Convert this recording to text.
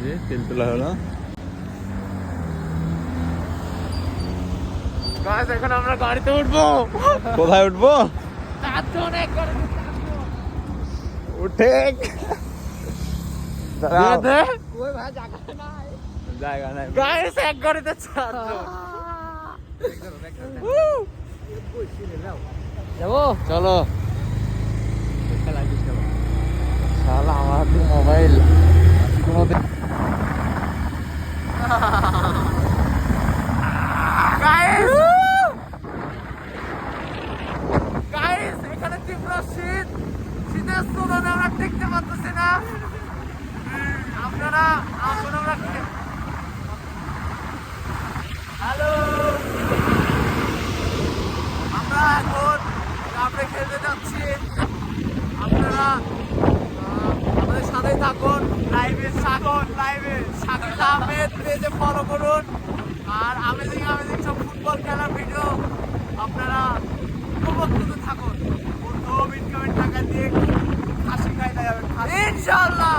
যে তেল তোলা হলো। গাইস এখন আমরা গাড়িতে উঠবো। কোথায় উঠবো? চারজন এক গাড়িতে চারজন। উঠে দে ওই ভাই জায়গা নাই। জায়গা নাই। গাইস এক গাড়িতে চারজন। যাবো চলো। শালা আমার হাতে মোবাইল কোনোদিন গাইস গাইস এখানে তীব্র শীত, শীতের স্তূলনে আমরা টিকতে পারতেছি না। আপনারা এখন আমরা হ্যালো, আমরা এখন আমরা খেলতে যাচ্ছি। আপনারা আমাদের সাথেই থাকুন, লাইভে সাগর, লাইভে সাগর আহমেদ পেজে ফলো করুন। আর আমেজিং আমেজিং সব ফুটবল খেলার ভিডিও আপনারা উপভোগ করতে থাকুন। প্রথম ইনকামের টাকা দিয়ে খাসি খাইতে যাবেন ইনশাআল্লাহ।